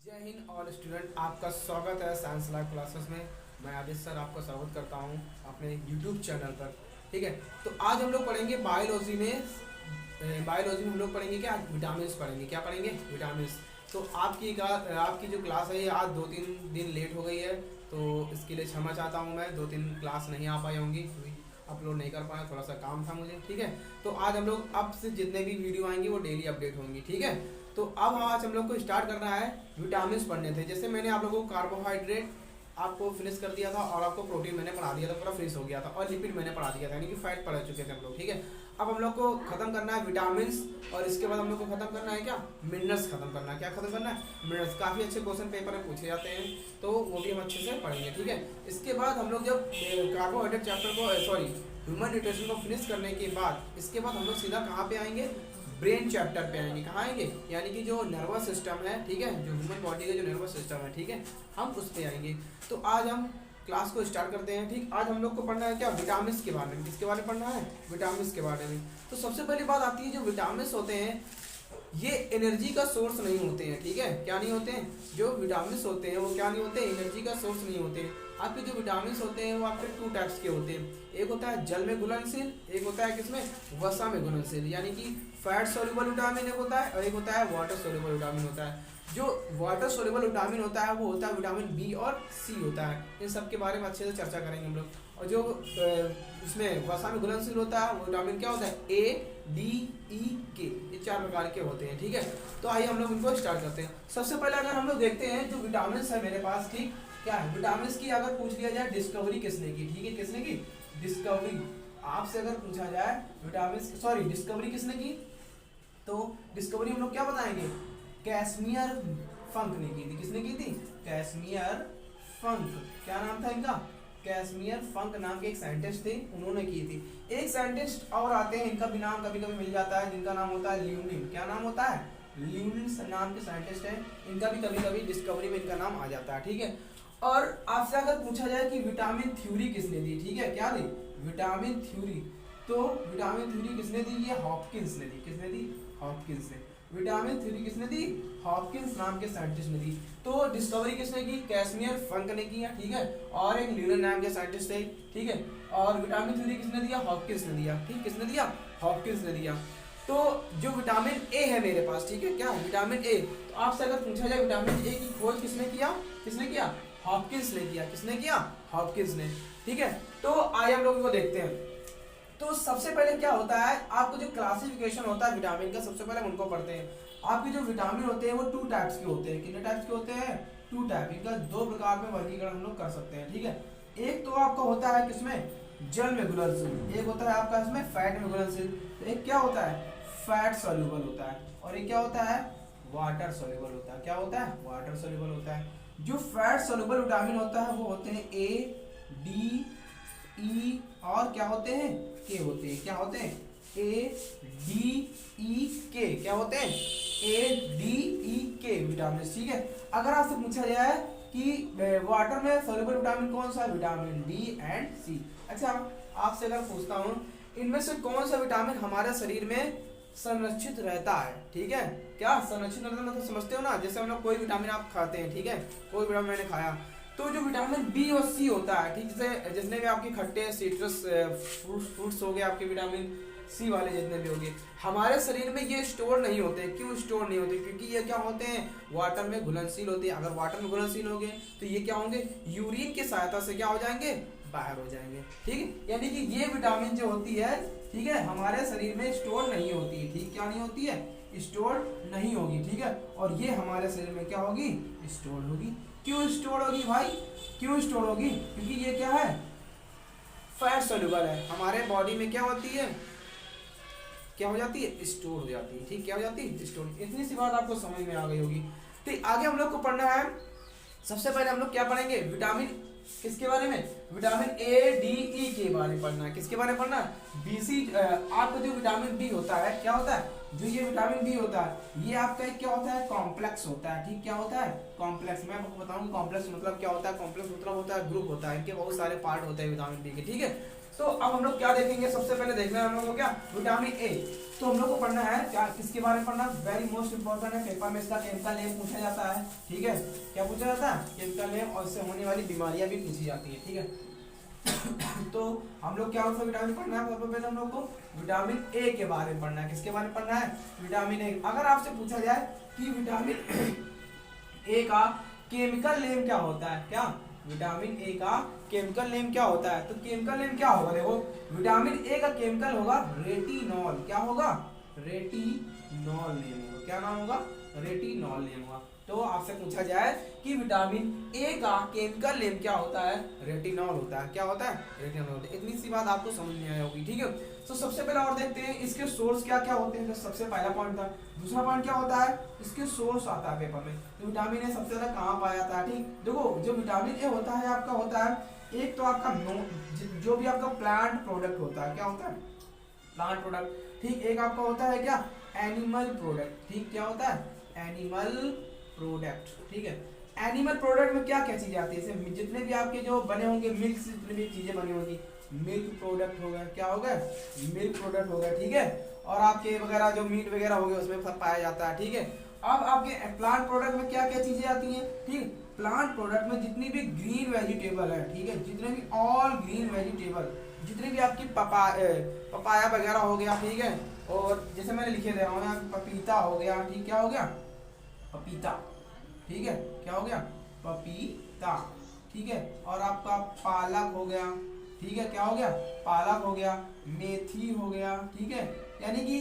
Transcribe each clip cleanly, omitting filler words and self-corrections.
जय Hind all student, आपका स्वागत है साइंस लाइव क्लासेस में। मैं आदित्य सर आपका स्वागत करता हूं अपने यूट्यूब चैनल पर। ठीक है, तो आज हम लोग पढ़ेंगे बायोलॉजी में। बायोलॉजी में हम लोग पढ़ेंगे क्या, विटामिन पढ़ेंगे। क्या पढ़ेंगे? विटामिन। तो आपकी जो क्लास है ये आज 2-3 दिन लेट हो गई है, तो इसके लिए क्षमा चाहता हूँ। मैं 2-3 क्लास नहीं आ पाई होंगी, अपलोड नहीं कर पाया, थोड़ा सा काम था मुझे। ठीक है, तो आज हम लोग अब से जितने भी वीडियो आएंगे वो डेली अपडेट होंगी। ठीक है, तो अब आज हम लोग को स्टार्ट करना है विटामिन पढ़ने थे। जैसे मैंने आप लोगों को कार्बोहाइड्रेट आपको फिनिश कर दिया था और आपको प्रोटीन मैंने पढ़ा दिया था, पूरा फिनिश हो गया था, और लिपिड मैंने पढ़ा दिया था, यानी कि फैट पढ़ चुके थे हम लोग। ठीक है, अब हम लोग को खत्म करना है विटामिन, और इसके बाद हम लोग को खत्म करना है क्या, मिनरल्स खत्म करना है। क्या खत्म करना है? मिनरल्स। काफ़ी अच्छे क्वेश्चन पेपर में पूछे जाते हैं, तो वो भी हम अच्छे से पढ़ेंगे। ठीक है, इसके बाद हम लोग जब कार्बोहाइड्रेट चैप्टर को सॉरी ह्यूमन न्यूट्रिशन को फिनिश करने के बाद इसके बाद हम लोग सीधा कहाँ पे आएंगे, ब्रेन चैप्टर पे आएंगे। कहाँ आएंगे? यानी कि जो नर्वस सिस्टम है, ठीक है, जो ह्यूमन बॉडी का जो नर्वस सिस्टम है, ठीक है, हम उस पे आएंगे। तो आज हम क्लास को स्टार्ट करते हैं। ठीक, आज हम लोग को पढ़ना है क्या, विटामिन के बारे में। किसके बारे में पढ़ना है? विटामिन के बारे में। तो सबसे पहली बात आती है, जो विटामिन होते हैं ये एनर्जी का सोर्स नहीं होते हैं। ठीक है, क्या नहीं होते हैं? जो विटामिन होते हैं वो क्या नहीं होते? एनर्जी का सोर्स नहीं होते हैं। आपके जो विटामिन होते हैं वो आपके 2 टाइप्स के होते हैं। एक होता है जल में घुलनशील, एक होता है किसमें, वसा में घुलनशील, यानी कि फैट सोल्यूबल विटामिन एक होता है, और एक होता है वाटर सोल्यूबल विटामिन होता है। जो वाटर सोल्यूबल विटामिन होता है वो होता है विटामिन बी और सी होता है। इन सब के बारे में अच्छे से चर्चा करेंगे हम लोग। और जो इसमें वसा में घुलनशील होता है वो विटामिन क्या होता है, ए डी ई के, ये 4 प्रकार के होते हैं। ठीक है, तो आइए हम लोग इनको स्टार्ट करते हैं। सबसे पहले अगर हम लोग देखते हैं जो विटामिन है मेरे पास, ठीक, क्या है विटामिन की अगर पूछ लिया जाए डिस्कवरी किसने की, ठीक है, किसने की डिस्कवरी, आपसे अगर पूछा जाए विटामिन सॉरी डिस्कवरी किसने की, तो डिस्कवरी हम लोग क्या बताएंगे, कैसमियर फंक ने की थी। किसने की थी? कैसमियर फंक। क्या नाम था इनका? कैसमियर फंक नाम के एक साइंटिस्ट थे, उन्होंने की थी। एक साइंटिस्ट और आते हैं, इनका भी नाम कभी कभी मिल जाता है, जिनका नाम होता है ल्यूनिन। क्या नाम होता है? ल्यूनिन नाम के साइंटिस्ट हैं, इनका भी कभी कभी डिस्कवरी में इनका नाम आ जाता है। ठीक है, और आपसे अगर पूछा जाए कि विटामिन थ्योरी किसने दी, ठीक है, क्या दी? Vitamin theory. तो विटामिन थ्योरी किसने दी? ये हॉपकिंस ने दी। किसने दी? हॉपकिंस ने। विटामिन थ्योरी किसने दी? हॉपकिंस नाम के साइंटिस्ट ने दी। तो डिस्कवरी किसने की? कैसमियर फंक ने की है। ठीक है, और एक ल्यूनिन नाम के साइंटिस्ट थे। ठीक है, और विटामिन थ्योरी किसने दिया? हॉपकिंस ने दिया। ठीक, किसने दिया? हॉपकिंस ने दिया। तो जो विटामिन ए है मेरे पास, ठीक है, क्या है विटामिन ए, तो आपसे अगर पूछा जाए विटामिन ए की खोज किसने किया? किसने किया? हॉपकिंस ने किया। किसने किया? हॉपकिंस ने। ठीक है, तो आइए हम लोग इसको देखते हैं। तो सबसे पहले क्या होता है, आपको जो क्लासिफिकेशन होता है विटामिन का, सबसे पहले हम उनको पढ़ते हैं। आपके जो विटामिन होते हैं वो 2 टाइप्स के होते हैं। कितने टाइप्स के होते हैं? 2 टाइप। इनका 2 प्रकार में वर्गीकरण हम लोग कर सकते हैं। ठीक है, एक तो आपका होता है किसमें, जल में घुलनशील, एक होता है आपका इसमें फैट में घुलनशील। तो एक क्या होता है, फैट सोल्यूबल होता है, और एक क्या होता है, वाटर सोल्यूबल होता है। क्या होता है? वाटर सोल्यूबल होता है। जो फैट सोल्यूबल विटामिन होता है वो होते हैं ए डी ई और क्या होते हैं, के होते हैं। क्या होते हैं? ए डी ई के। क्या होते हैं? ए डी ई के विटामिन। ठीक है, अगर आपसे पूछा जाए कि वाटर में सोल्यूबल विटामिन कौन सा है, विटामिन डी एंड सी। अच्छा, आपसे अगर पूछता हूँ इनमें से कौन सा विटामिन हमारे शरीर में संरक्षित रहता है, ठीक है, क्या संरक्षित रहता है, मतलब समझते हो ना, जैसे हम लोग कोई विटामिन आप खाते हैं, ठीक है, कोई विटामिन मैंने खाया, तो जो विटामिन बी और सी होता है, ठीक से जितने भी आपके खट्टे सिट्रस फ्रूट्स हो गए, आपके विटामिन सी वाले जितने भी होंगे, हमारे शरीर में ये स्टोर नहीं होते। क्यों स्टोर नहीं होते? क्योंकि ये क्या होते हैं, वाटर में घुलनशील होते हैं। अगर वाटर में घुलनशील हो गए तो ये क्या होंगे, यूरिन की सहायता से क्या हो जाएंगे, बाहर हो जाएंगे। ठीक है, यानी कि ये विटामिन जो होती है, ठीक है, हमारे शरीर में स्टोर नहीं होती है। ठीक, क्या नहीं होती है, स्टोर नहीं होगी। ठीक है, और ये हमारे शरीर में क्या होगी, स्टोर होगी। क्यों स्टोर होगी भाई, क्यों स्टोर होगी? क्योंकि ये क्या है, फैट सोल्यूबल है। हमारे बॉडी में क्या होती है, क्या हो जाती है, स्टोर हो जाती है। ठीक, क्या हो जाती है, स्टोर। इतनी सी बात आपको समझ में आ गई होगी। ठीक, आगे हम लोग को पढ़ना है, सबसे पहले हम लोग क्या पढ़ेंगे, विटामिन किसके बारे में, विटामिन ए डी ई के बारे में पढ़ना है। किसके बारे में पढ़ना है, बीसी। आपका जो विटामिन बी होता है, क्या होता है, जो ये विटामिन बी होता है ये आपका एक क्या होता है, कॉम्प्लेक्स होता है। ठीक, क्या होता है, कॉम्प्लेक्स। मैं आपको बताऊंगा कॉम्प्लेक्स मतलब क्या होता है। कॉम्प्लेक्स मतलब होता है ग्रुप होता है, इनके बहुत सारे पार्ट होते हैं विटामिन बी के। ठीक है, तो अब हम लोग क्या देखेंगे, सबसे पहले देखना है हम लोग को क्या, विटामिन ए। तो हम लोग को पढ़ना है क्या, किसके बारे में पढ़ना, वेरी मोस्ट इंपॉर्टेंट है, पेपर में इसका केमिकल नेम पूछा जाता है, ठीक है, क्या पूछा जाता है, केमिकल नेम, और इससे होने वाली बीमारियां भी पूछी जाती है, ठीक है। तो हम लोग क्या होता है विटामिन पढ़ना है, सबसे पहले हम लोग को विटामिन ए के बारे में पढ़ना है, किसके बारे में पढ़ना है, विटामिन ए। अगर आपसे पूछा जाए कि विटामिन ए का केमिकल नेम क्या होता है, क्या विटामिन ए का केमिकल नेम क्या होता है, तो केमिकल नेम क्या होगा, देखो विटामिन ए का केमिकल होगा रेटिनॉल, क्या होगा, रेटिनॉल नेम होगा, क्या नाम होगा, रेटिनॉल नेम होगा। तो आपसे पूछा जाए कि विटामिन ए का केमिकल नेम क्या होता है, रेटिनॉल होता है, क्या होता है, रेटिनॉल। इतनी सी बात आपको समझ में आई होगी, ठीक है। तो सबसे पहले और देखते हैं इसके सोर्स क्या क्या होते हैं, तो सबसे पहला पॉइंट था। दूसरा पॉइंट क्या होता है, इसके सोर्स आता है पेपर में, तो विटामिन ए सबसे ज्यादा कहाँ पाया जाता है, ठीक। देखो जो विटामिन ए होता है आपका होता है, एक तो आपका जो भी आपका प्लांट प्रोडक्ट होता है, क्या होता है, प्लांट प्रोडक्ट, ठीक। एक आपका होता है क्या, एनिमल प्रोडक्ट, ठीक, क्या होता है, एनिमल प्रोडक्ट, ठीक है। एनिमल प्रोडक्ट में क्या क्या चीजें आती है, जैसे जितने भी आपके जो बने होंगे मिल्क से जितनी भी चीजें बनी होंगी, मिल्क प्रोडक्ट हो गया, क्या हो गया, मिल्क प्रोडक्ट हो गया, ठीक है। और आपके वगैरह जो मीट वगैरह हो गए उसमें सब पाया जाता है, ठीक है। अब आपके प्लांट प्रोडक्ट में क्या क्या चीजें आती हैं, ठीक। प्लांट प्रोडक्ट में जितनी भी ग्रीन वेजिटेबल है, ठीक है, जितने भी ऑल ग्रीन वेजिटेबल, जितनी भी आपकी पपाया वगैरह हो गया, ठीक है। और जैसे मैंने लिखे दे रहा हूँ यहाँ, पपीता हो गया, ठीक, क्या हो गया, पपीता, ठीक है, क्या हो गया, पपीता, ठीक है। और आपका पालक हो गया, ठीक है, क्या हो गया, पालक हो गया, मेथी हो गया, ठीक है, यानी कि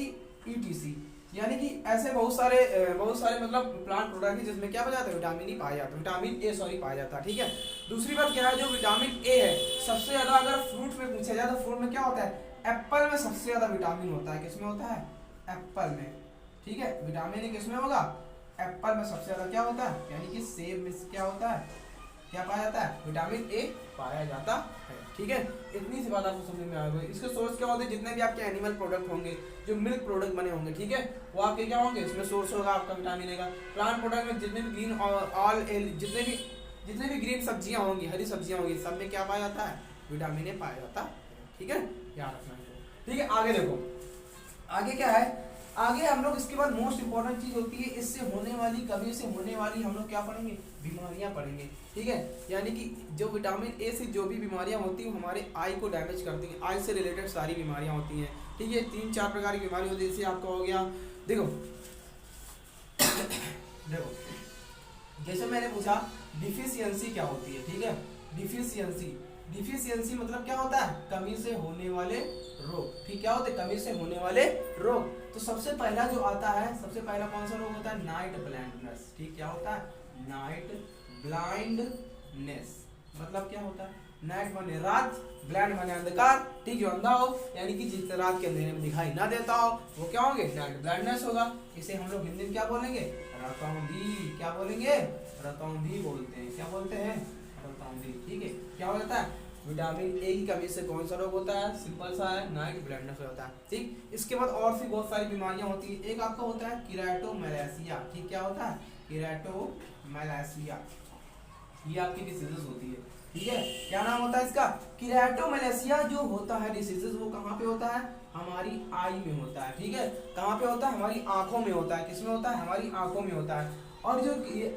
ईटीसी, यानी कि ऐसे बहुत सारे मतलब प्लांट प्रोडक्ट है जिसमें क्या पाया जाता है, विटामिन ई पाया जाता है, विटामिन ए सॉरी पाया जाता है, ठीक है। दूसरी बात क्या है, जो विटामिन ए है सबसे ज्यादा अगर फ्रूट में पूछा जाए तो फ्रूट में क्या होता है, एप्पल में सबसे ज्यादा विटामिन होता है, किसमें होता है, एप्पल में, ठीक है। विटामिन ए किसमें होगा, एप्पल में सबसे ज्यादा क्या होता है, यानी कि सेब में क्या होता है, क्या पाया जाता है, विटामिन ए पाया जाता है, ठीक है। इतनी सी बात आपको समझ में आ गई। इसके सोर्स क्या होते हैं, जितने भी आपके एनिमल प्रोडक्ट होंगे, जो मिल्क प्रोडक्ट बने होंगे, ठीक है, वो आपके क्या होंगे, इसमें सोर्स होगा आपका विटामिन ए का। प्लांट प्रोडक्ट में जितने भी ग्रीन ऑल जितने भी ग्रीन सब्जियां होंगी, हरी सब्जियां होंगी, सब में क्या पाया जाता है, विटामिन ए पाया जाता है, ठीक है, याद रखना है, ठीक है। आगे देखो, आगे क्या है, आगे हम लोग इसके बाद मोस्ट इंपॉर्टेंट चीज होती है, इससे होने वाली, कमी से होने वाली हम लोग क्या पढ़ेंगे, बीमारियां पढ़ेंगे, ठीक है। यानी कि जो विटामिन ए से जो भी बीमारियां होती हैं हमारे आई को डैमेज करती हैं, आई से रिलेटेड सारी बीमारियां होती हैं, ठीक है। 3-4 प्रकार की बीमारी होती है, जैसे आपका हो गया, देखो देखो जैसे मैंने पूछा डिफिशियंसी क्या होती है, ठीक है, डिफिशियंसी मतलब क्या होता है, कमी से होने वाले रोग, ठीक, क्या होते हैं, कमी से होने वाले रोग। तो सबसे पहला जो आता है, सबसे पहला कौन सा रोग होता है, नाइट ब्लाइंडनेस, ठीक, क्या होता है, नाइट ब्लाइंडनेस, मतलब क्या होता है, नाइट माने रात, ब्लाइंड माने अंधकार, ठीक, जो अंधा हो, यानी कि जिस रात के अंधेरे में दिखाई ना देता हो, वो क्या होंगे, नाइट ब्लाइंडनेस होगा। इसे हम लोग हिंदी में क्या बोलेंगे, रतौंधी, क्या बोलेंगे, रतौंधी बोलते हैं, क्या बोलते हैं, रतौंधी, ठीक है। क्या हो जाता है, विटामिन ए की कमी से कौन सा रोग होता है, सिंपल सा है, नाइट ब्लाइंडनेस होता है, ठीक। इसके बाद और भी बहुत सारी बीमारियां होती है, एक आपका होता है कीराटोमैलेशिया, ठीक, क्या होता है, कीराटोमैलेशिया, ये आपकी डिसीजेस होती है, ठीक है। क्या नाम होता है इसका, कीराटोमैलेशिया जो होता है डिसीजेस, वो कहाँ पे होता है, हमारी आई में होता है, ठीक है। कहाँ पे होता है, हमारी आंखों में होता है, किसमें होता है, हमारी आंखों में होता है। और जो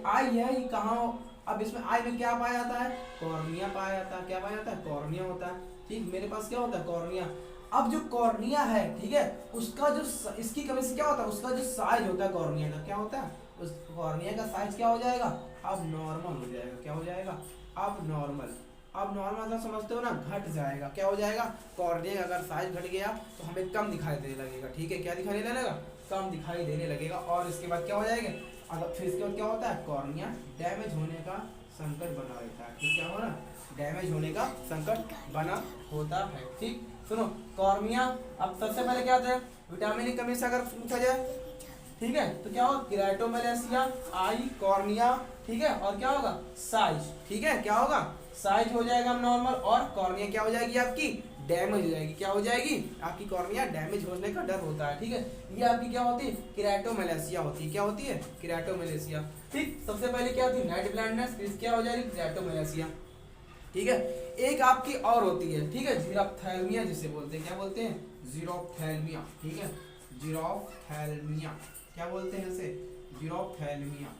आई है ये कहाँ, अब इसमें आई में क्या पाया जाता है, कॉर्निया पाया जाता है, क्या पाया जाता है, कॉर्निया होता है, ठीक। मेरे पास क्या होता है, कॉर्निया। अब जो कॉर्निया है, ठीक है, उसका जो इसकी कमी से क्या होता है, उसका जो साइज होता है कॉर्निया का, क्या होता है, उस कॉर्निया का साइज क्या हो जाएगा, अब नॉर्मल हो जाएगा, क्या हो जाएगा, अब नॉर्मल मतलब समझते हो ना, घट जाएगा, क्या हो जाएगा, कॉर्निया का अगर साइज घट गया तो हमें कम दिखाई देने लगेगा, ठीक है, क्या दिखाई देने लगेगा, कम दिखाई देने लगेगा। और इसके बाद क्या हो जाएगा, अगर फिर इसके बाद क्या होता है, कॉर्निया डैमेज होने का संकट बना रहता है, ठीक, क्या हो रहा, डैमेज होने का संकट बना होता है, ठीक। सुनो, कॉर्निया, अब सबसे पहले क्या होता है, विटामिन की कमी से अगर पूछा जाए, ठीक है, तो क्या होगा, कीराटोमैलेशिया, आई, कॉर्निया, ठीक है, और क्या होगा, साइज, ठीक है, क्या होगा, साइज हो जाएगा नॉर्मल, और कॉर्निया क्या हो जाएगी आपकी, डैमेज हो जाएगी, क्या हो जाएगी, आपकी कॉर्निया डैमेज होने का डर होता है, ठीक है। ये आपकी क्या होती है, कीराटोमैलेशिया होती है, क्या होती है, कीराटोमैलेशिया, ठीक। सबसे पहले क्या होती है, नाइट ब्लाइंडनेस, फिर क्या हो जाएगी, कीराटोमैलेशिया, ठीक है। एक आपकी और होती है, ठीक है, जीरोप्थैल्मिया जिसे बोलते हैं, क्या बोलते हैं, जीरोप्थैल्मिया, ठीक है। जीरोफ्थैल्मिया, क्या बोलते हैं इसे, जीरोफ्थैल्मिया।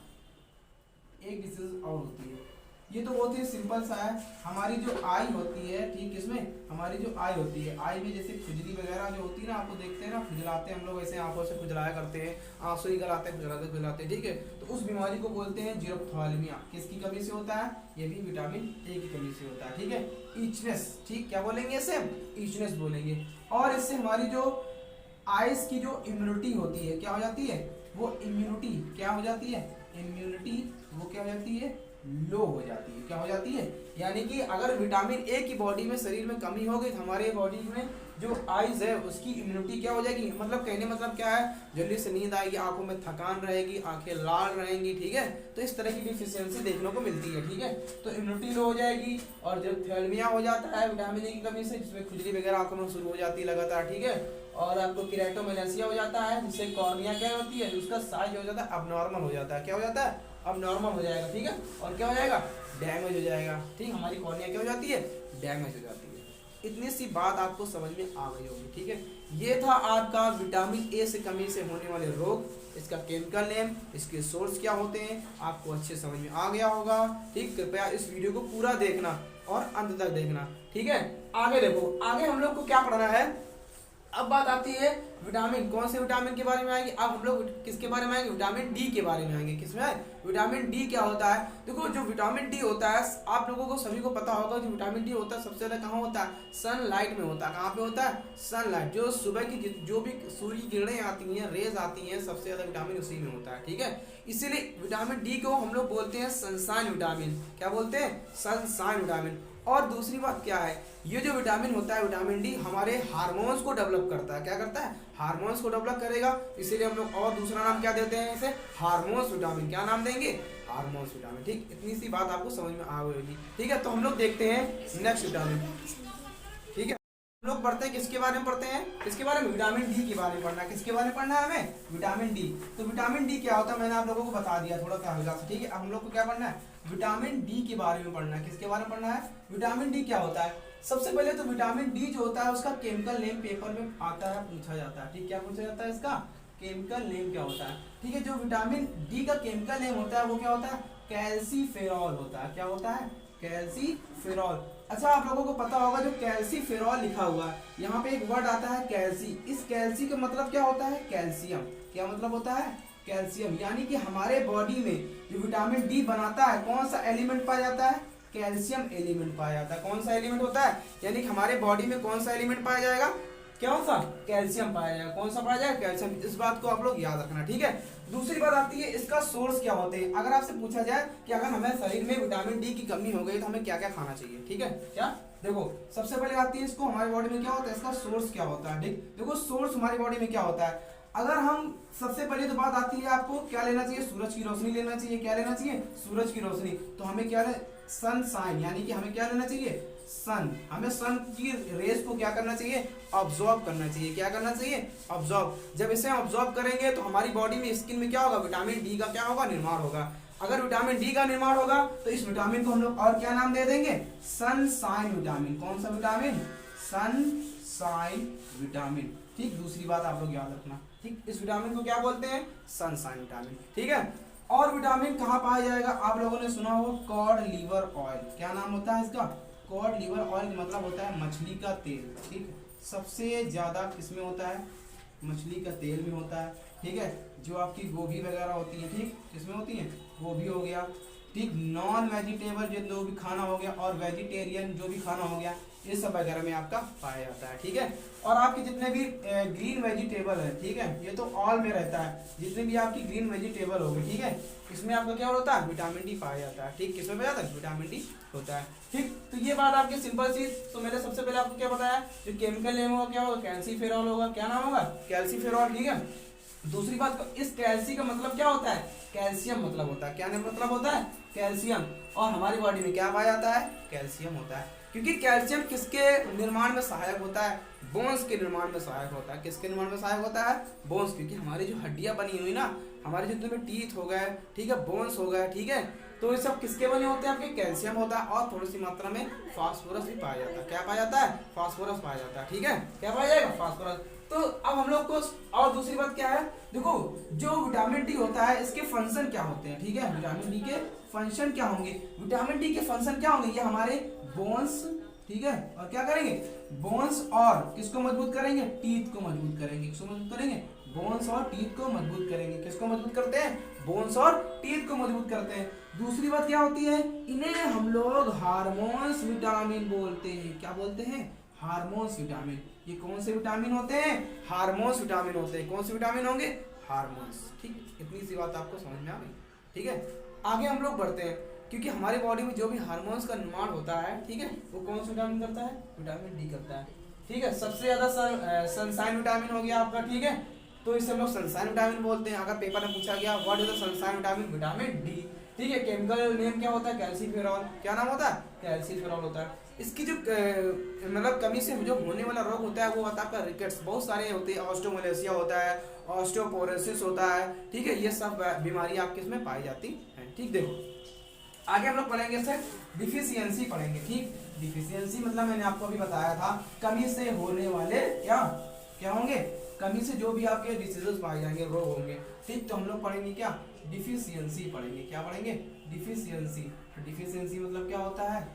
एक डिसीज और होती है, ये तो बहुत ही सिंपल सा है। हमारी जो आई होती है, ठीक, इसमें हमारी जो आई होती है, आई में जैसे खुजली वगैरह जो होती है ना, आपको देखते हैं ना, खुजलाते हैं हम लोग, ऐसे आंखों से खुजलाया करते हैं, आंसू निकल आते हैं, खुजलाते खुजलाते, ठीक है। तो उस बीमारी को बोलते हैं जीरोफ्थैल्मिया। किसकी कमी से होता है, ये भी विटामिन ए की कमी से होता है, ठीक है। इचनेस, ठीक, क्या बोलेंगे इसे, इचनेस बोलेंगे। और इससे हमारी जो आइस की जो इम्यूनिटी होती है क्या हो जाती है, वो इम्यूनिटी क्या हो जाती है, इम्यूनिटी वो क्या हो जाती है, लो हो जाती है। क्या हो जाती है, यानी कि अगर विटामिन ए की बॉडी में, शरीर में कमी हो गई तो हमारे बॉडी में जो आइज है उसकी इम्यूनिटी क्या हो जाएगी, मतलब कहने मतलब क्या है, जल्दी से नींद आएगी, आंखों में थकान रहेगी, आंखें लाल रहेंगी, ठीक है। तो इस तरह की डिफिशियंसी देखने को मिलती है, ठीक है। तो इम्यूनिटी लो हो जाएगी, और जब थैलेमिया हो जाता है विटामिन ए की कमी से, जिसमें खुजली वगैरह आंखों में शुरू हो जाती है लगातार, ठीक है। और आपको केराटोमेलासिया हो जाता है, जिससे कॉर्निया क्या होती है, उसका साइज हो जाता है अबनॉर्मल हो जाता है, क्या हो जाता है, अब नॉर्मल हो जाएगा, ठीक है। और क्या हो जाएगा, डैमेज हो जाएगा, ठीक, हमारी कॉर्निया क्या हो जाती है, डैमेज हो जाती है। इतनी सी बात आपको समझ में आ गई होगी, ठीक है। ये था आपका विटामिन ए से कमी से होने वाले रोग, इसका केमिकल नेम, इसके सोर्स क्या होते हैं, आपको अच्छे समझ में आ गया होगा, ठीक। कृपया इस वीडियो को पूरा देखना और अंत तक देखना, ठीक है। आगे देखो, आगे हम लोग को क्या पढ़ना है। अब बात आती है विटामिन, कौन से विटामिन के बारे में आएगी, अब हम लोग किसके बारे में आएंगे, विटामिन डी के बारे में आएंगे। किसमें, विटामिन डी क्या होता है। देखो जो विटामिन डी होता है, आप लोगों को सभी को पता होगा, जो विटामिन डी होता है सबसे ज्यादा कहाँ होता है, सनलाइट में होता है। कहाँ पे होता है, सनलाइट, जो सुबह की जो भी सूर्य की किरणें आती हैं, रेज आती हैं, सबसे ज्यादा विटामिन उसी में होता है, ठीक है। इसीलिए विटामिन डी को हम लोग बोलते हैं सनशाइन विटामिन। क्या बोलते हैं, सनशाइन विटामिन। और दूसरी बात क्या है, ये जो विटामिन होता है, विटामिन डी हमारे हार्मोन्स को डेवलप करता है। क्या करता है, हार्मोन्स को डेवलप करेगा, इसीलिए हम लोग और दूसरा नाम क्या देते हैं इसे, हार्मोन्स विटामिन। क्या नाम देंगे, हार्मोन्स विटामिन, ठीक। इतनी सी बात आपको समझ में आ गई होगी, ठीक है। तो हम लोग देखते हैं नेक्स्ट विटामिन, ठीक है। हम लोग पढ़ते हैं किसके बारे में, पढ़ते हैं किसके बारे में, विटामिन डी के बारे में पढ़ना है। किसके बारे में पढ़ना है हमें, विटामिन डी। तो विटामिन डी क्या होता है, मैंने आप लोगों को बता दिया थोड़ा सा हल्का सा, ठीक है। अब हम लोग को क्या पढ़ना है, विटामिन डी के बारे में पढ़ना है। किसके बारे में पढ़ना है, विटामिन डी क्या होता है। सबसे पहले तो विटामिन डी जो होता है उसका केमिकल नेम पेपर में आता है, पूछा जाता है, ठीक। क्या पूछा जाता है, इसका केमिकल नेम क्या होता है, ठीक है। जो विटामिन डी का केमिकल नेम होता है वो क्या होता है, कैल्सीफेरॉल होता है। क्या होता है, कैल्सीफेरॉल। अच्छा, आप लोगों को पता होगा जो कैल्सीफेरॉल लिखा हुआ है, यहाँ पे एक वर्ड आता है कैल्सी। इस कैल्सी का मतलब क्या होता है, कैल्शियम। क्या मतलब होता है, कैल्शियम। यानी कि हमारे बॉडी में जो विटामिन डी बनाता है, कौन सा एलिमेंट पाया जाता है, कैल्शियम एलिमेंट पाया जाता है। कौन सा एलिमेंट होता है, यानी कि हमारे बॉडी में कौन सा एलिमेंट पाया जाएगा, कौन सा, कैल्शियम पाया जाएगा। कौन सा पाया जाएगा, कैल्शियम। इस बात को आप लोग याद रखना, ठीक है। दूसरी बात आती है इसका सोर्स क्या होते हैं। अगर आपसे पूछा जाए कि अगर हमें शरीर में विटामिन डी की कमी हो गई तो हमें क्या क्या खाना चाहिए, ठीक है। क्या, देखो सबसे पहले आती है इसको हमारी बॉडी में क्या होता है, इसका सोर्स क्या होता है, ठीक। देखो सोर्स हमारी बॉडी में क्या होता है, अगर हम सबसे पहले तो बात आती है आपको क्या लेना चाहिए, सूरज की रोशनी लेना चाहिए। क्या लेना चाहिए, सूरज की रोशनी। तो हमें क्या सनशाइन, यानी कि हमें क्या लेना चाहिए, सन। हमें सन की रेस को क्या करना चाहिए, ऑब्जॉर्व करना चाहिए। क्या करना चाहिए, ऑब्जॉर्व। जब इसे ऑब्जॉर्व करेंगे तो हमारी बॉडी में, स्किन में क्या होगा, विटामिन डी का क्या होगा, निर्माण होगा। अगर विटामिन डी का निर्माण होगा तो इस विटामिन को हम लोग और क्या नाम दे देंगे, सनशाइन विटामिन। कौन सा विटामिन, सनशाइन विटामिन, ठीक। दूसरी बात आप लोग याद रखना, ठीक। इस विटामिन को क्या बोलते हैं, सनशाइन विटामिन, ठीक है। और विटामिन कहाँ पाया जाएगा, आप लोगों ने सुना हो कॉड लिवर ऑयल। क्या नाम होता है इसका, कॉड लिवर ऑयल का मतलब होता है मछली का तेल, ठीक। सबसे ज्यादा किसमें होता है, मछली का तेल में होता है, ठीक है। जो आपकी गोभी वगैरह होती है, ठीक, किसमें होती है, गोभी हो गया, ठीक। नॉन वेजिटेबल जो भी खाना हो गया और वेजिटेरियन जो भी खाना हो गया, ये सब वगैरह में आपका पाया जाता है, ठीक है। और आपके जितने भी ग्रीन वेजिटेबल है, ठीक है, ये तो ऑल में रहता है, जितने भी आपकी ग्रीन वेजिटेबल होगी, ठीक है, इसमें आपका क्या होता है, विटामिन डी पाया जाता है, ठीक। किसमें पाया जाता है, विटामिन डी होता है, ठीक। तो ये बात आपकी सिंपल सी। तो मैंने सबसे पहले आपको क्या बताया, जो केमिकल नेम होगा क्या होगा, कैल्सीफेरॉल होगा। क्या नाम होगा, कैल्सीफेरॉल, ठीक है। दूसरी बात, इस कैल्सी का मतलब क्या होता है, कैल्शियम मतलब होता है। क्या मतलब होता है, कैल्शियम। और हमारी बॉडी में क्या पाया जाता है, कैल्शियम होता है। क्योंकि कैल्शियम किसके निर्माण में सहायक होता है, बोन्स के निर्माण में सहायक होता है। किसके निर्माण में सहायक होता है, बोन्स। क्योंकि हमारी जो हड्डियां बनी हुई ना, हमारे जितने भी टीथ हो गए, ठीक है, बोन्स हो गए, ठीक है, तो ये सब किसके बने होते हैं, आपके कैल्शियम होता है। और थोड़ी सी मात्रा में फास्फोरस भी पाया जाता है। क्या पाया जाता है, फास्फोरस पाया जाता है, ठीक है। क्या पाया जाएगा, फास्फोरस। तो अब हम लोग को और दूसरी बात क्या है, देखो जो विटामिन डी होता है इसके फंक्शन क्या होते हैं, ठीक है, विटामिन डी के फंक्शन क्या होंगे, विटामिन डी के फंक्शन क्या होंगे, ये हमारे बोन्स, ठीक है, और क्या करेंगे, बोन्स और किसको मजबूत करेंगे, टीथ को मजबूत करेंगे, किसको मजबूत करेंगे, बोन्स और टीथ को मजबूत करेंगे, किसको मजबूत करते हैं, बोन्स और टीथ को मजबूत करते हैं। दूसरी बात क्या होती है, इन्हें हम लोग हार्मोन्स विटामिन बोलते हैं, क्या बोलते हैं, हार्मोन्स विटामिन। ये कौन से विटामिन होते हैं, हार्मोन्स विटामिन होते हैं, कौन से विटामिन होंगे, हार्मोन्स, ठीक, इतनी सी बात आपको समझ में आ गई, ठीक है। आगे हम लोग बढ़ते हैं, क्योंकि हमारी बॉडी में जो भी हार्मोन्स का निर्माण होता है, ठीक है, वो कौन सा विटामिन करता है, विटामिन डी करता है, ठीक है। सबसे ज्यादा सनशाइन विटामिन हो गया आपका, ठीक है, तो इसे हम लोग सनशाइन विटामिन बोलते हैं। अगर पेपर में पूछा गया what is the sunshine vitamin, vitamin D, ठीक है। केमिकल नेम क्या होता है, कैल्सीफेरॉल, क्या नाम होता है, कैल्सीफेरॉल होता है। इसकी जो मतलब कमी से जो होने वाला रोग होता है वो होता है आपका रिकेट्स, बहुत सारे होते हैं, ऑस्टियोमलेशिया होता है, ऑस्टियोपोरोसिस होता है, ठीक है, ये सब बीमारी आपके इसमें पाई जाती है, ठीक। देखो आगे हम लोग पढ़ेंगे सर डिफिशियंसी पढ़ेंगे, ठीक। डिफिशियंसी मतलब मैंने आपको अभी बताया था, कमी से होने वाले क्या क्या होंगे, कमी से जो भी आपके डिसीजेस पाए जाएंगे, रोग होंगे, ठीक। तो हम लोग पढ़ेंगे क्या, डिफिशियंसी पढ़ेंगे, क्या पढ़ेंगे, डिफिशियंसी। डिफिशियंसी मतलब क्या होता है,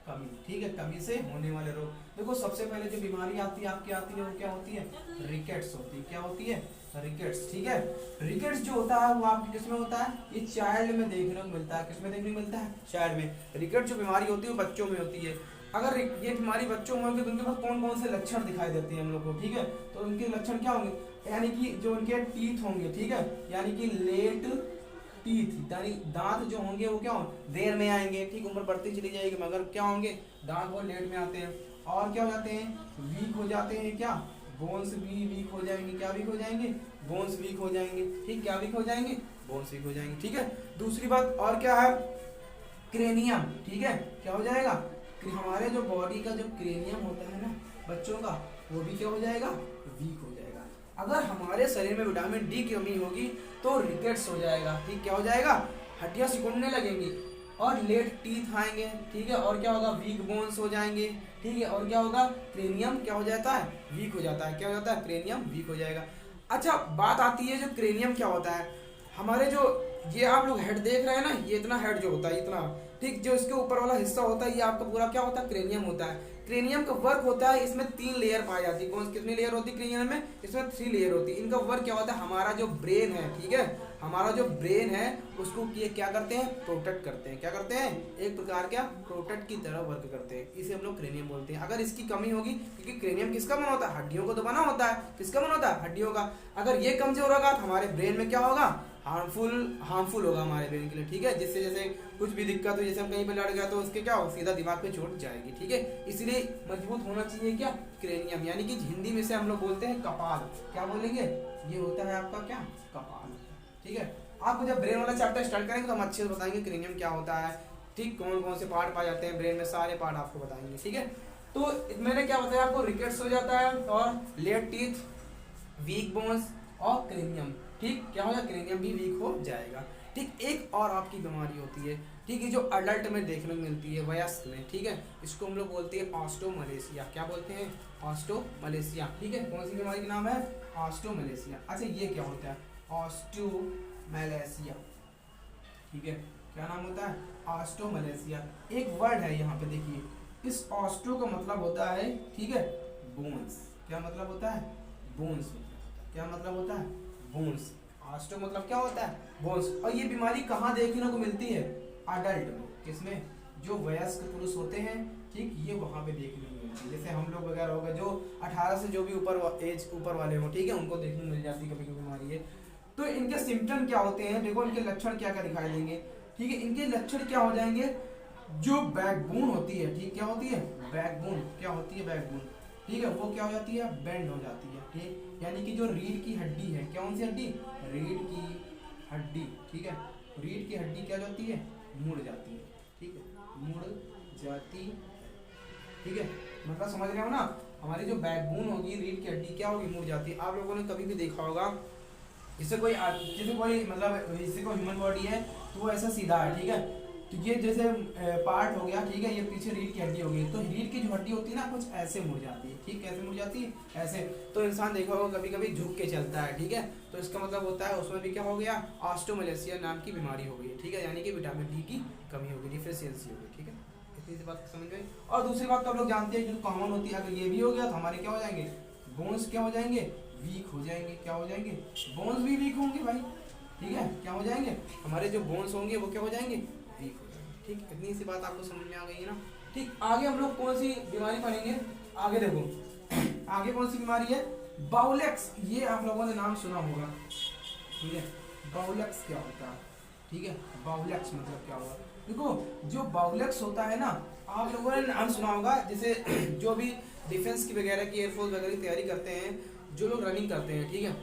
कमी, ठीक है, कमी से होने वाले रोग। देखो सबसे पहले जो बीमारी आती है आपकी आती है वो क्या होती है, रिकेट्स होती है, क्या होती है, रिकेट्स, ठीक है। रिकेट्स जो होता है वो आपकी किसमें होता है, ये चाइल्ड में देखने को मिलता है, किसमें देखने को मिलता है, चाइल्ड में। रिकेट्स जो बीमारी होती है वो बच्चों में होती है। अगर ये बीमारी बच्चों में होगी तो उनके पास कौन कौन से लक्षण दिखाई देते हैं हम लोग को, ठीक है। तो उनके लक्षण क्या होंगे, यानी कि जो उनके टीथ होंगे, ठीक है, यानी कि लेट टीथ, यानी दांत जो होंगे वो क्या होंगे, देर में आएंगे, ठीक, उम्र बढ़ती चली जाएगी मगर क्या होंगे, दांत बहुत लेट में आते हैं। और क्या हो जाते हैं, वीक हो जाते हैं, क्या, बोन्स भी वीक हो जाएंगे, क्या वीक हो जाएंगे, बोन्स वीक हो जाएंगे, ठीक, क्या वीक हो जाएंगे, बोन्स वीक हो जाएंगे, ठीक है। दूसरी बात और क्या है, क्रेनियम, ठीक है, क्या हो जाएगा, कि हमारे जो बॉडी का जो क्रेनियम होता है ना बच्चों का, वो भी क्या हो जाएगा, वीक हो जाएगा। अगर हमारे शरीर में विटामिन डी की कमी होगी तो रिकेट्स हो जाएगा, ठीक, क्या हो जाएगा, हड्डियां सिकुड़ने लगेंगी और लेट टीथ आएंगे, ठीक है, और क्या होगा, वीक बोन्स हो जाएंगे, ठीक है, और क्या होगा, क्रेनियम क्या हो जाता है, वीक हो जाता है, क्या हो जाता है, क्रेनियम वीक हो जाएगा। अच्छा बात आती है जो क्रेनियम क्या होता है, हमारे जो ये आप लोग हेड देख रहे हैं ना, ये इतना हेड जो होता है इतना, ठीक, जो इसके ऊपर वाला हिस्सा होता है ये आपका पूरा क्या होता है, क्रेनियम होता है। क्रेनियम का वर्क होता है, इसमें 3 लेयर पाई जाती है, कौन कितनी लेयर होती है क्रेनियम में, इसमें 3 लेयर होती है। इनका वर्क क्या होता है, हमारा जो ब्रेन है, ठीक है, हमारा जो ब्रेन है उसको ये क्या करते हैं, प्रोटेक्ट करते हैं, क्या करते हैं, एक प्रकार का प्रोटेक्ट की तरह वर्क करते हैं, इसे हम लोग क्रेनियम बोलते हैं। अगर इसकी कमी होगी, क्योंकि क्रेनियम किसका बना होता है, हड्डियों को तो बना होता है, किसका बना होता है, हड्डियों का। अगर ये कमजोर होगा तो हमारे ब्रेन में क्या होगा, हार्मफुल होगा हमारे ब्रेन के लिए, ठीक है। जिससे जैसे कुछ भी दिक्कत हो, जैसे हम कहीं पे लड़ गया तो उसके क्या हो, सीधा दिमाग पे चोट जाएगी, ठीक है। इसलिए मजबूत होना चाहिए क्या, क्रेनियम, यानी कि हिंदी में से हम लोग बोलते हैं कपाल, क्या बोलेंगे, ये होता है आपका क्या, कपाल, ठीक है। आपको जब ब्रेन वाला चैप्टर स्टार्ट करेंगे तो हम अच्छे से बताएंगे क्रेनियम क्या होता है, ठीक, कौन कौन से पार्ट पाए जाते हैं ब्रेन में, सारे पार्ट आपको बताएंगे, ठीक है। तो मैंने क्या बताया आपको, रिकेट्स हो जाता है और लेट टीथ, वीक बोन्स और क्रेनियम, ठीक, क्या हो जाएगा, क्रेनियम भी वीक हो जाएगा, ठीक। एक और आपकी बीमारी होती है, ठीक है, जो अडल्ट में देखने को मिलती है, वयस्क में, ठीक है, इसको हम लोग बोलते हैं ऑस्टियोमलेशिया, क्या बोलते हैं, ऑस्टियोमलेशिया, ठीक है। कौन सी बीमारी का नाम है, ऑस्टियोमलेशिया। अच्छा ये क्या होता है, ऑस्टियोमलेशिया, ठीक है, क्या नाम होता है, ऑस्टियोमलेशिया। एक वर्ड है यहाँ पे देखिए, इस ऑस्टियो का मतलब होता है, ठीक है, बोन्स, क्या मतलब होता है, बोन्स, क्या मतलब होता है, बोन्स। ऑस्टियो मतलब क्या होता है, बोन्स। और ये बीमारी कहाँ देखने को मिलती है, अडल्ट में, किसमें, जो वयस्क पुरुष होते हैं, ठीक, ये वहाँ पे देखने को मिलती है। जैसे हम लोग वगैरह हो गए जो 18 से जो भी ऊपर वाले हो, ठीक है, उनको देखने को मिल जाती है कभी कभी बीमारी है। तो इनके सिम्टम क्या होते हैं, देखो इनके लक्षण क्या क्या दिखाई देंगे, ठीक है। इनके लक्षण क्या हो जाएंगे, जो बैकबोन होती है, ठीक, क्या होती है, बैकबोन, क्या होती है, बैकबोन, ठीक है, वो क्या हो जाती है, बेंड हो जाती है, ठीक, यानी कि जो रीढ़ की हड्डी है, कौन सी हड्डी, रीढ़ की हड्डी, ठीक है, रीढ़ की हड्डी क्या जाती है, मुड़ जाती है, ठीक है, मुड़ जाती, ठीक है, मतलब समझ रहे हो ना, हमारी जो बैकबोन होगी, रीढ़ की हड्डी क्या होगी, मुड़ जाती है। आप लोगों ने कभी भी देखा होगा, जैसे कोई मतलब जैसे कोई ह्यूमन बॉडी है तो वो ऐसा सीधा है, ठीक है, तो ये जैसे पार्ट हो गया, ठीक है, ये पीछे रीढ़ की हड्डी हो गई, तो रीढ़ की जो हड्डी होती है ना कुछ ऐसे मुड़ जाती है, ठीक, कैसे मुड़ जाती है ऐसे। तो इंसान देखा होगा कभी कभी झुक के चलता है, ठीक है, तो इसका मतलब होता है उसमें भी क्या हो गया, ऑस्टियोमैलेशिया नाम की बीमारी हो गई, ठीक है, यानी कि विटामिन डी की कमी हो गई, डिफिशियंसी हो गई, ठीक है, इतनी सी बात समझ गए। और दूसरी बात तो आप लोग जानते हैं जो कॉमन होती है, अगर ये भी हो गया तो हमारे क्या हो जाएंगे, बोन्स क्या हो जाएंगे, वीक हो जाएंगे, क्या हो जाएंगे, बोन्स भी वीक होंगे भाई, ठीक है, क्या हो जाएंगे, हमारे जो बोन्स होंगे वो क्या हो जाएंगे, वीक हो जाएंगे, ठीक, इतनी सी बात आपको समझ में आ गई है ना। ठीक, आगे हम लोग कौन सी बीमारी पढ़ेंगे, आगे देखो आगे कौन सी बीमारी है, बाउलेक्स, ये आप लोगों ने नाम सुना होगा, ठीक है, बाउलेक्स क्या होता है, ठीक है, बाउलेक्स मतलब क्या हुआ, देखो जो बाउलेक्स होता है ना, आप लोगों ने नाम सुना होगा, जैसे जो भी डिफेंस की वगैरह की, एयरफोर्स वगैरह की तैयारी करते हैं, जो लोग रनिंग करते हैं, ठीक है,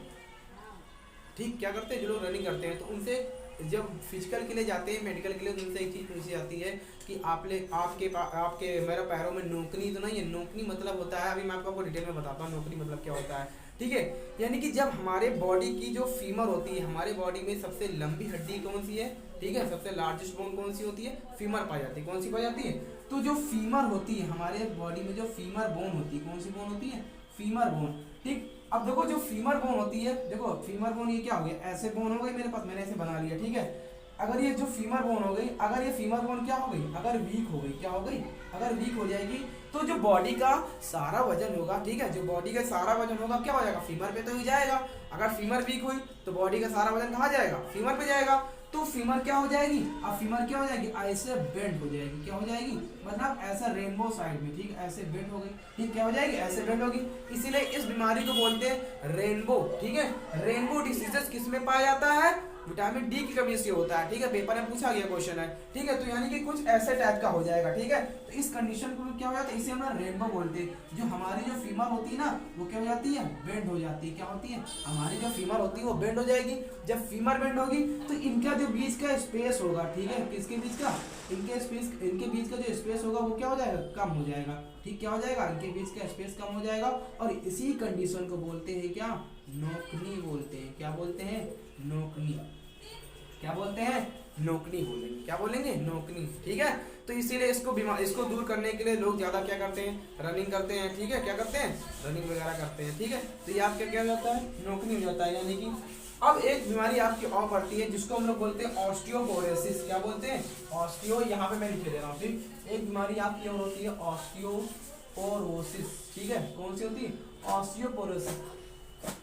ठीक, क्या करते हैं, जो लोग रनिंग करते हैं, तो उनसे जब फिजिकल के लिए जाते हैं, मेडिकल के लिए, तो उनसे एक चीज़ पूछी जाती है कि आपके मेरे पैरों में नोकनी तो नहीं है, नोकनी मतलब होता है, अभी मैं आपको डिटेल में बताता हूँ नोकनी मतलब क्या होता है, ठीक है, यानी कि जब हमारे बॉडी की जो फीमर होती है, हमारे बॉडी में सबसे लंबी हड्डी कौन सी है, ठीक है, सबसे लार्जेस्ट बोन कौन सी होती है, फीमर पाई जाती है, कौन सी पाई जाती है, तो जो फीमर होती है हमारे बॉडी में, जो फीमर बोन होती है, कौन सी बोन होती है, फीमर बोन, ठीक। अब देखो जो फीमर बोन होती है, देखो फीमर बोन ये क्या हो गया, ऐसे बोन हो गई मेरे पास, मैंने ऐसे बना लिया, ठीक है, अगर ये जो फीमर बोन हो गई, अगर ये फीमर बोन क्या हो गई, अगर वीक हो गई, क्या हो गई, अगर वीक हो जाएगी, तो जो बॉडी का सारा वजन होगा, ठीक है, जो बॉडी का सारा वजन होगा क्या हो जाएगा, फीमर पे तो ही जाएगा, अगर फीमर वीक हुई तो बॉडी का सारा वजन कहाँ जाएगा, फीमर पे जाएगा, तो फीमर क्या हो जाएगी, अब फीमर क्या हो जाएगी, ऐसे बेंड हो जाएगी, क्या हो जाएगी, मतलब ऐसा रेनबो साइड में, ठीक, ऐसे बेंड हो गई, ठीक, क्या हो जाएगी, ऐसे बेंड होगी, इसीलिए इस बीमारी को बोलते हैं रेनबो, ठीक है, रेनबो डिसीजेस किस में पाया जाता है, विटामिन डी की कमी से होता है, ठीक है, पेपर में पूछा गया क्वेश्चन है, ठीक है, तो यानी कि कुछ ऐसे टाइप का हो जाएगा, ठीक है, तो इस कंडीशन को क्या हो जाता है, इसे हम रेनबो बोलते हैं, जो हमारी जो फीमर होती है ना वो क्या हो जाती है, बेंड हो जाती है, क्या होती है, हमारी जो फीमर होती है वो बेंड हो जाएगी, जब फीमर बेंड होगी तो इनका जो बीच का स्पेस होगा, ठीक है, किसके बीच का, इनके बीच का जो स्पेस होगा वो क्या हो जाएगा, कम हो जाएगा, ठीक, क्या हो जाएगा, इनके बीच का स्पेस कम हो जाएगा, और इसी कंडीशन को बोलते हैं क्या, नोकनी बोलते हैं, क्या बोलते हैं, नोकनी, क्या बोलते हैं, नोकनी बोलेंगे, क्या बोलेंगे, नोकनी, ठीक है, तो इसीलिए इसको दूर करने के लिए लोग ज्यादा क्या करते हैं, रनिंग करते हैं, ठीक है, क्या करते हैं, रनिंग वगैरह करते हैं, ठीक है, तो ये आपका क्या हो जाता है, नोकनी हो जाता है, यानी कि अब एक बीमारी आपकी और पड़ती है जिसको हम लोग बोलते हैं ऑस्टियोपोरोसिस, क्या बोलते हैं, ऑस्टियो, यहाँ पे मैं लिख दे रहा हूँ, ठीक, एक बीमारी आपकी और होती है ऑस्टियोपोरोसिस, ठीक है, कौन सी होती है, ऑस्टियोपोरोसिस।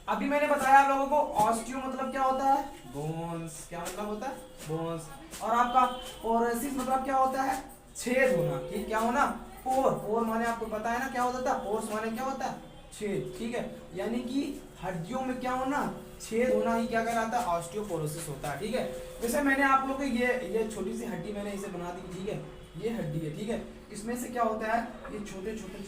अभी मैंने बताया आप लोगों को ऑस्टियो मतलब क्या होता है, बोन्स, क्या मतलब होता है, बोन्स, और आपका पोरोसिस मतलब क्या होता है, छेद होना, ठीक, क्या होना, पोर माने आपको पता है ना क्या होता है, पोर्स माने क्या होता है, छेद, ठीक है, यानी कि हड्डियों में क्या होना, छेद होना ही क्या कहलाता है, ऑस्टियोपोरोसिस होता है, ठीक है। जैसे मैंने आप लोगों को ये छोटी सी हड्डी मैंने इसे बना दी, ठीक है, ये हड्डी है, ठीक है, इसमें से क्या होता है, ये छोटे छोटे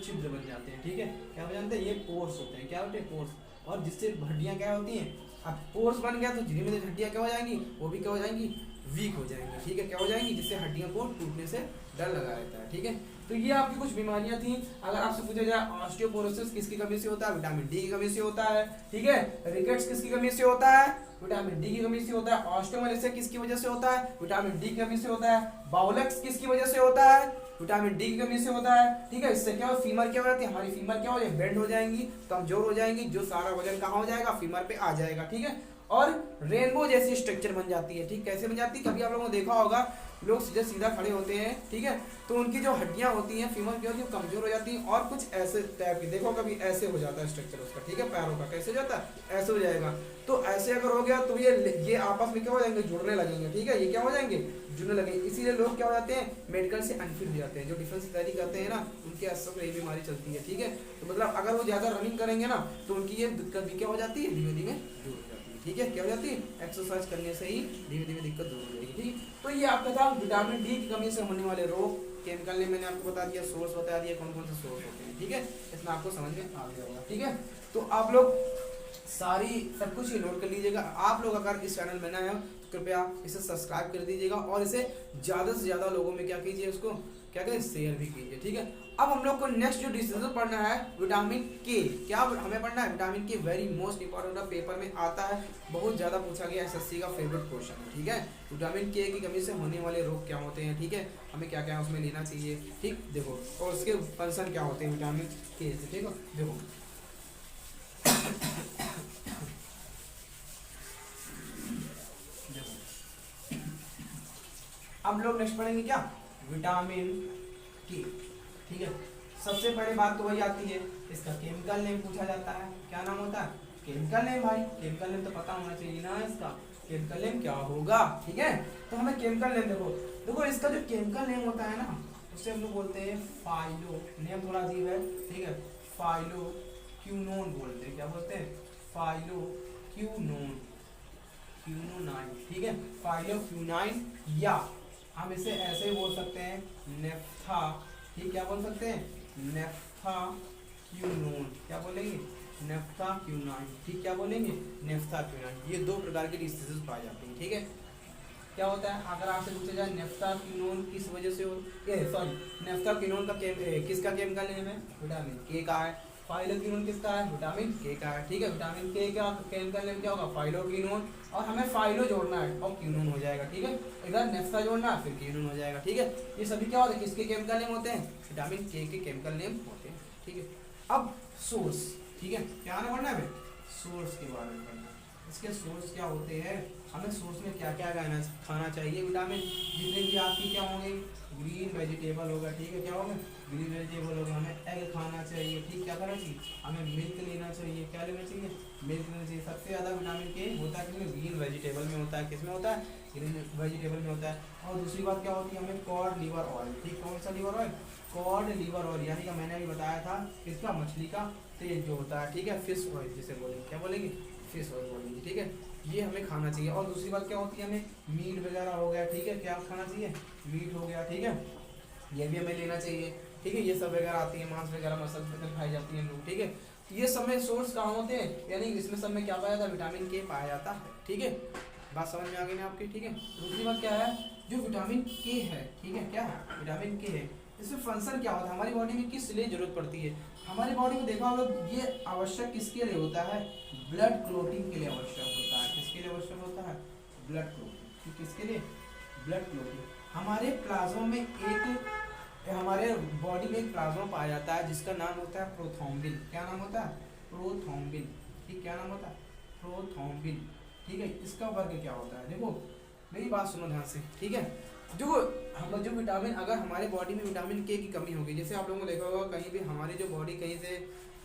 छिद्र बन जाते हैं, ठीक है, क्या बन जाते हैं, ये पोर्स होते हैं, क्या होते हैं, पोर्स, और जिससे हड्डियां क्या होती हैं, अब पोर्स बन गया तो धीरे धीरे हड्डियां क्या हो जाएंगी, वो भी क्या हो जाएंगी, वीक हो जाएंगी, ठीक है, क्या हो जाएंगी, जिससे हड्डियों को टूटने से डर लगा रहता है, ठीक है। तो ये आपकी कुछ बीमारियां थी। अगर आपसे पूछा जाए ऑस्टियोपोरोसिस किसकी कमी से होता है, विटामिन डी की कमी से होता है, ठीक है, रिकेट्स किसकी कमी से होता है, विटामिन डी की कमी से होता है, ऑस्टियोमेलेसिया किसकी वजह से होता है, विटामिन डी की कमी से होता है, बाउलेक्स किसकी वजह से होता है, विटामिन डी की कमी से होता है, ठीक है, इससे क्या हो, फीमर क्या हो जाती है, हमारी फीमर क्या हो जाएगी, बेंड हो जाएंगी, कमजोर हो जाएंगी, जो सारा वजन कहाँ हो जाएगा, फीमर पे आ जाएगा, ठीक है, और रेनबो जैसी स्ट्रक्चर बन जाती है, ठीक, कैसे बन जाती है, कभी आप लोगों ने देखा होगा लोग सीधा सीधा खड़े होते हैं, ठीक है, तो उनकी जो हड्डियां होती हैं, फीमर की होती है, वो कमजोर हो जाती है, और कुछ ऐसे टाइप की, देखो कभी ऐसे हो जाता है स्ट्रक्चर उसका, ठीक है, पैरों का कैसे हो जाता है, ऐसे हो जाएगा, तो ऐसे अगर हो गया तो ये आपस में क्या हो जाएंगे, जुड़ने लगेंगे, ठीक है, ये क्या हो जाएंगे, जुड़ने लगेंगे, इसीलिए लोग क्या हो जाते हैं, मेडिकल से अनफिट हो जाते हैं, जो डिफेंस की तैयारी करते हैं ना, उनके अक्सर यही बीमारी चलती है, ठीक है, तो मतलब अगर वो ज्यादा रनिंग करेंगे ना तो उनकी ये दिक्कत भी क्या हो जाती है, धीमे धीमे दूर हो जाती है, ठीक है, क्या हो जाती है, एक्सरसाइज करने से ही धीमे धीमे दिक्कत दूर हो जाएगी, ठीक। तो ये आपका था विटामिन डी की कमी से होने वाले रोग, केमिकल ने मैंने आपको बता दिया, सोर्स बता दिया, कौन कौन से सोर्स होते हैं, ठीक है, इसमें आपको समझ में आ गया होगा, ठीक है। तो आप लोग सारी सब कुछ ही नोट कर लीजिएगा। आप लोग अगर इस चैनल में नए हो तो कृपया इसे सब्सक्राइब कर दीजिएगा और इसे ज़्यादा से ज़्यादा लोगों में क्या कीजिए, उसको क्या करें, शेयर भी कीजिए। ठीक है, अब हम लोग को नेक्स्ट जो डिसीजन पढ़ना है विटामिन के। क्या हमें पढ़ना है, विटामिन के वेरी मोस्ट इंपॉर्टेंट पेपर में आता है, बहुत ज़्यादा पूछा गया, एसएससी का फेवरेट क्वेश्चन है। ठीक है, विटामिन के की कमी से होने वाले रोग क्या होते हैं, ठीक है, हमें क्या क्या उसमें लेना चाहिए। ठीक, देखो, और उसके फंक्शन क्या होते हैं विटामिन के से। ठीक है, देखो अब लोग नेक्स्ट पढ़ेंगे क्या, विटामिन के। ठीक है, सबसे पहले बात तो वही आती है, इसका केमिकल नेम पूछा जाता है, क्या नाम होता है, केमिकल नेम। भाई केमिकल नेम तो पता होना चाहिए ना, इसका केमिकल नेम क्या होगा। ठीक है, तो हमें केमिकल नेम देखो, देखो इसका जो केमिकल नेम होता है ना, उसे हम लोग बोलते हैं फाइलो, नेम थोड़ा अजीब है। ठीक है, फाइलो क्यूनोन बोलते हैं, क्या बोलते हैं, फाइलो क्यूनोन, क्यूनोनाइन। ठीक है, फाइलो क्यूनाइन, या हम इसे ऐसे ही बोल सकते हैं नेफ्था। ठीक, क्या बोल सकते हैं, नेफ्था क्यूनोन, क्या बोलेंगे, नेफ्था क्यूनाइन। ठीक, क्या बोलेंगे, नेफ्था क्यूनाइन। ये दो प्रकार की डिसीजेस पाई जाती हैं। ठीक है, क्या होता है, अगर आपसे पूछा जाए नेफ्था क्यूनोन किस वजह से सॉरी नेफ्था क्यूनोन का किसका केमिकल नेम है, विटामिन के का है। फाइलोक्विनोन किसका है, विटामिन के का है। ठीक है, विटामिन के का केमिकल नेम क्या होगा, फाइलोक्विनोन, और हमें फाइलो जोड़ना है और क्यूनोन हो जाएगा। ठीक है, इधर नेफ्था जोड़ना है फिर क्यूनोन हो जाएगा। ठीक है, ये सभी क्या होते हैं, किसके केमिकल नेम होते हैं, विटामिन के केमिकल नेम होते हैं। ठीक है, अब सोर्स। ठीक है, क्या ना पढ़ना है, सोर्स के बारे में पढ़ना है, इसके सोर्स क्या होते हैं, हमें सोर्स में क्या क्या खाना चाहिए। विटामिन जितने भी आपकी क्या होंगे, ग्रीन वेजिटेबल होगा। ठीक है, क्या होगा, ग्रीन वेजिटेबल होगा, हमें एग खाना चाहिए। ठीक, क्या करना चाहिए, हमें मिल्क लेना चाहिए। क्या लेना चाहिए, मिल्क लेना चाहिए। सबसे ज़्यादा विटामिन के होता है किसमें, ग्रीन वेजिटेबल में होता है। किसमें होता है, ग्रीन वेजिटेबल में होता है। और दूसरी बात क्या होती है, हमें कॉड लिवर ऑयल। ठीक, कौन सा liver oil, cod liver oil, यानी कि मैंने अभी बताया था किसका, मछली का तेल जो होता है। ठीक है, फिश ऑयल जिसे बोलेंगे, क्या बोलेंगे, फिश ऑयल बोलेंगे। ठीक है, ये हमें खाना चाहिए। और दूसरी बात क्या होती है, हमें मीट वगैरह हो गया। ठीक है, क्या खाना चाहिए, मीट हो गया। ठीक है, ये भी हमें लेना चाहिए। ठीक है, ये सब वगैरह आती है, मांस वगैरह मसल वगैरह खाई जाती है लोग। ठीक है, ये सब में सोर्स कहाँ होते हैं, यानी इसमें सब में क्या पाया जाता है, विटामिन के पाया जाता है। ठीक है, बात समझ में आ गई ना आपकी। ठीक है, दूसरी बात क्या है, जो विटामिन के है, ठीक है, क्या है, विटामिन के है, इसमें फंक्शन क्या होता है, हमारी बॉडी में किस लिए जरूरत पड़ती है। हमारी बॉडी में देखा हम लोग, ये आवश्यक किसके लिए होता है, ब्लड क्लोटिंग के लिए आवश्यक होता है। किसके लिए आवश्यक होता है, ब्लड क्लोटिंग। किसके लिए, ब्लड क्लोटिंग। हमारे प्लाज्मा में हमारे बॉडी में एक प्लाज्मा पाया जाता है जिसका नाम होता है प्रोथ्रोम्बिन। क्या नाम होता है, प्रोथ्रोम्बिन। ठीक, क्या नाम होता है, प्रोथ्रोम्बिन। ठीक है, इसका वर्ग क्या होता है, देखो मेरी बात सुनो ध्यान से। ठीक है, जो विटामिन, अगर हमारे बॉडी में विटामिन के की कमी होगी, जैसे आप लोगों को देखा होगा कहीं भी हमारी जो बॉडी कहीं से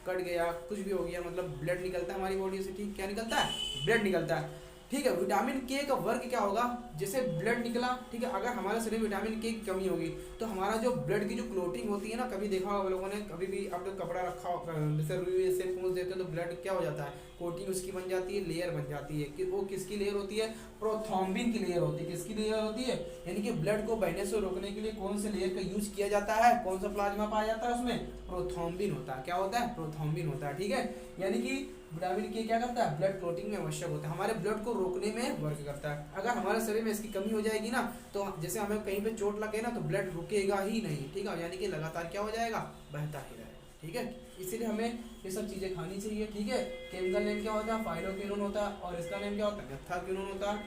कट गया, कुछ भी हो गया, मतलब ब्लड निकलता है हमारी बॉडी से। ठीक, क्या निकलता है, ब्लड निकलता है। ठीक है, विटामिन के का वर्ग क्या होगा, जैसे ब्लड निकला। ठीक है, अगर हमारे शरीर में विटामिन के की कमी होगी तो हमारा जो ब्लड की जो क्लोटिंग होती है ना, कभी देखा होगा लोगों ने, कभी भी आप लोग कपड़ा रखा जैसे रुई से पूछ देते हो तो ब्लड क्या हो जाता है, कोटिंग उसकी बन जाती है, लेयर बन जाती है। कि वो किसकी लेयर होती है, प्रोथ्रोम्बिन की लेयर होती है। किसकी लेयर होती है, यानी कि ब्लड को बहने से रोकने के लिए कौन से लेयर का यूज किया जाता है, कौन सा प्लाज्मा पाया जाता है उसमें, प्रोथ्रोम्बिन होता है। क्या होता है, प्रोथ्रोम्बिन होता है। ठीक है, यानी कि विटामिन के क्या करता है, ब्लड क्लोटिंग में आवश्यक होता है, हमारे ब्लड को रोकने में वर्क करता है। अगर हमारे शरीर में इसकी कमी हो जाएगी ना, तो जैसे हमें कहीं पे चोट लगे ना, तो ब्लड रुकेगा ही नहीं। ठीक है, यानी कि लगातार क्या हो जाएगा, बहता ही रहेगा। ठीक है, इसीलिए हमें ये सब चीज़ें खानी चाहिए। ठीक है, केमिकल नेम क्या होता है, फाइलोक्विनोन होता है, और इसका नेम क्या होता है, नेफ्थाक्विनोन होता है।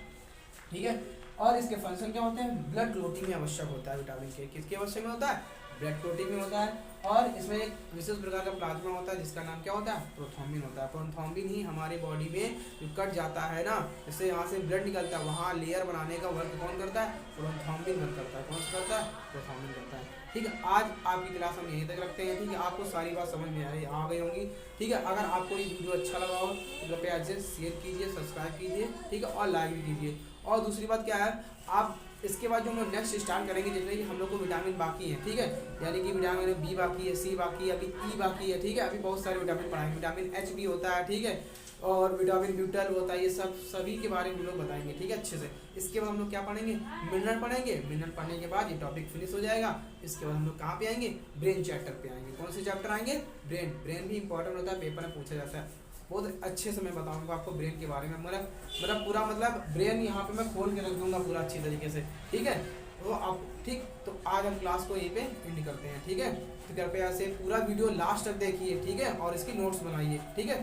ठीक है, और इसके फंक्शन क्या होते हैं, ब्लड क्लोटिंग में आवश्यक होता है विटामिन के। किसके आवश्यक में होता है, ब्लड क्लोटिंग में होता है। और इसमें एक विशेष प्रकार का प्लाज्मा होता है जिसका नाम क्या होता है, प्रोथ्रोम्बिन होता है। प्रोथ्रोम्बिन ही हमारी बॉडी में जो कट जाता है ना, इससे यहाँ से ब्लड निकलता है, वहाँ लेयर बनाने का वर्क कौन करता है, प्रोथ्रोम्बिन वर्क करता है। कौन सा करता है, प्रोथ्रोम्बिन करता है। ठीक है, आज आपकी क्लास हम यहीं तक रखते हैं। ठीक है, आपको सारी बात समझ में आ गई होंगी। ठीक है, अगर आपको ये वीडियो अच्छा लगा हो तो कृपया आज शेयर कीजिए, सब्सक्राइब कीजिए। ठीक है, और लाइक भी कीजिए। और दूसरी बात क्या है, आप इसके बाद जो हम लोग नेक्स्ट स्टार्ट करेंगे, जितने कि हम लोग को विटामिन बाकी है। ठीक है, यानी कि विटामिन बी बाकी है, सी बाकी है, अभी ई बाकी है। ठीक है, अभी बहुत सारे विटामिन पढ़ाएंगे, विटामिन एच भी होता है। ठीक है, और विटामिन ब्यूटल होता है, ये सब सभी के बारे में हम लोग बताएंगे। ठीक है, अच्छे से। इसके बाद हम लोग क्या पढ़ेंगे, मिनरल पढ़ेंगे। मिनरल पढ़ने के बाद ये टॉपिक फिनिश हो जाएगा। इसके बाद हम लोग कहाँ पे आएंगे, ब्रेन चैप्टर पे आएंगे। कौन से चैप्टर आएंगे, ब्रेन। ब्रेन भी इंपॉर्टेंट होता है, पेपर में पूछा जाता है। बहुत अच्छे से मैं बताऊंगा आपको ब्रेन के बारे में, मतलब पूरा मतलब ब्रेन यहाँ पे मैं खोल के रख दूंगा पूरा अच्छी तरीके से। ठीक है, तो आप ठीक, तो आज हम क्लास को यहीं पे एंड करते हैं, ठीक है। तो कृपया से पूरा वीडियो लास्ट तक देखिए, ठीक है, और इसकी नोट्स बनाइए, ठीक है।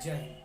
जय हिंद।